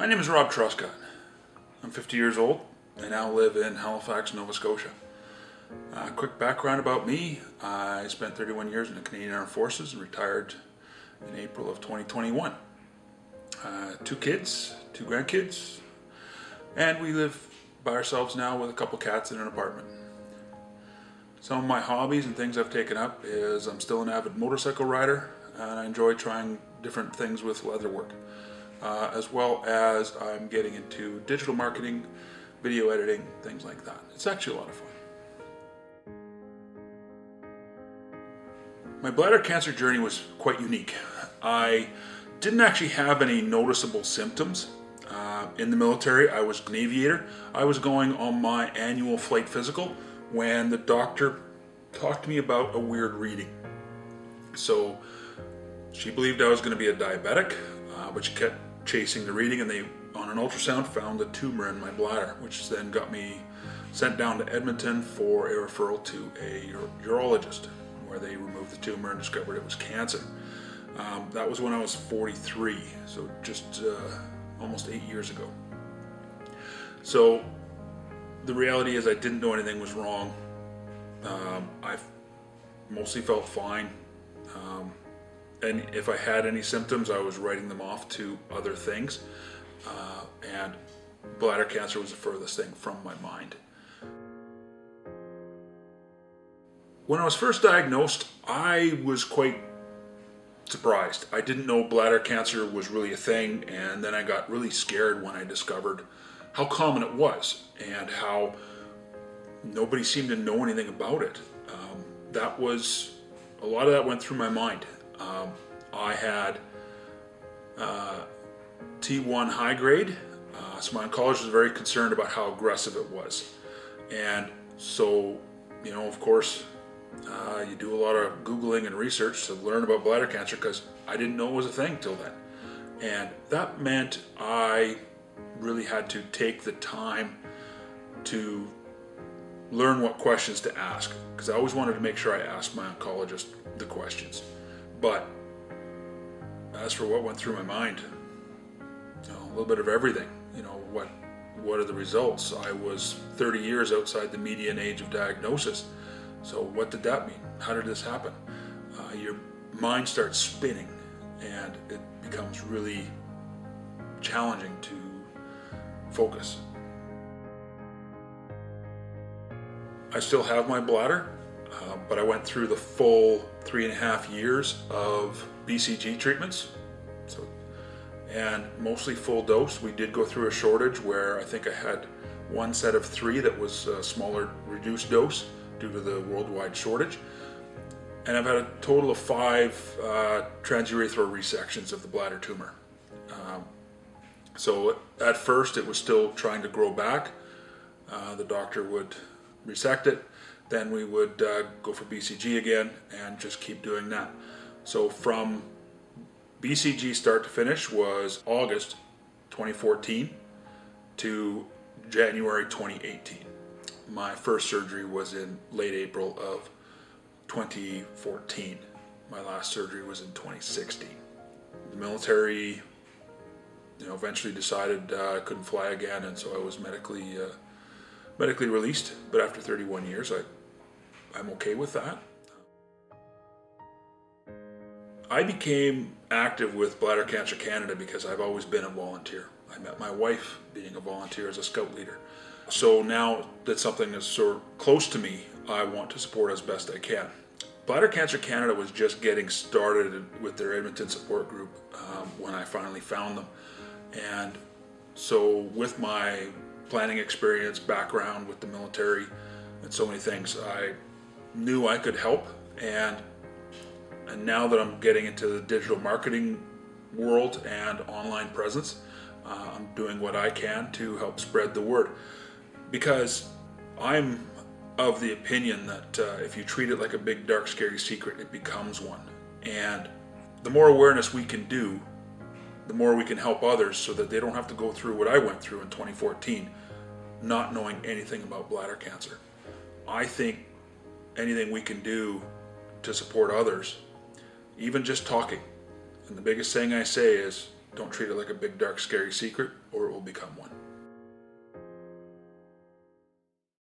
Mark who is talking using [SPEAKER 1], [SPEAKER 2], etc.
[SPEAKER 1] My name is Rob Truscott. I'm 50 years old. I now live in Halifax, Nova Scotia. Quick background about me. I spent 31 years in the Canadian Armed Forces and retired in April of 2021. 2 kids, 2 grandkids, and we live by ourselves now with a couple cats in an apartment. Some of my hobbies and things I've taken up is I'm still an avid motorcycle rider, and I enjoy trying different things with leather work. As well as I'm getting into digital marketing, video editing, things like that. It's actually a lot of fun. My bladder cancer journey was quite unique. I didn't actually have any noticeable symptoms. In the military, I was an aviator. I was going on my annual flight physical when the doctor talked to me about a weird reading. So she believed I was going to be a diabetic, but she kept chasing the reading, and they, on an ultrasound, found a tumor in my bladder, which then got me sent down to Edmonton for a referral to a urologist, where they removed the tumor and discovered it was cancer. That was when I was 43, so just almost 8 years ago. So the reality is I didn't know anything was wrong. I mostly felt fine. And if I had any symptoms, I was writing them off to other things. And bladder cancer was the furthest thing from my mind. When I was first diagnosed, I was quite surprised. I didn't know bladder cancer was really a thing, and then I got really scared when I discovered how common it was and how nobody seemed to know anything about it. A lot of that went through my mind. I had T1 high grade, so my oncologist was very concerned about how aggressive it was. And so, of course, you do a lot of Googling and research to learn about bladder cancer, because I didn't know it was a thing till then. And that meant I really had to take the time to learn what questions to ask, because I always wanted to make sure I asked my oncologist the questions. But as for what went through my mind, a little bit of everything. What are the results? I was 30 years outside the median age of diagnosis. So what did that mean? How did this happen? Your mind starts spinning, and it becomes really challenging to focus. I still have my bladder, but I went through the full 3.5 years of BCG treatments, and mostly full dose. We did go through a shortage where I think I had 1 set of 3 that was a smaller, reduced dose due to the worldwide shortage. And I've had a total of 5 transurethral resections of the bladder tumor. So at first it was still trying to grow back. The doctor would resect it, then we would go for BCG again and just keep doing that. So from BCG start to finish was August 2014 to January 2018. My first surgery was in late April of 2014. My last surgery was in 2016. The military, eventually decided I couldn't fly again, and so I was medically released. But after 31 years, I'm okay with that. I became active with Bladder Cancer Canada because I've always been a volunteer. I met my wife being a volunteer as a scout leader. So now that something is so close to me, I want to support as best I can. Bladder Cancer Canada was just getting started with their Edmonton support group when I finally found them. And so with my planning experience, background with the military, and so many things, I knew I could help. And now that I'm getting into the digital marketing world and online presence, I'm doing what I can to help spread the word. Because I'm of the opinion that if you treat it like a big, dark, scary secret, it becomes one. And the more awareness we can do, the more we can help others so that they don't have to go through what I went through in 2014, not knowing anything about bladder cancer. I think anything we can do to support others, even just talking. And the biggest thing I say is, Don't treat it like a big, dark, scary secret, or it will become one.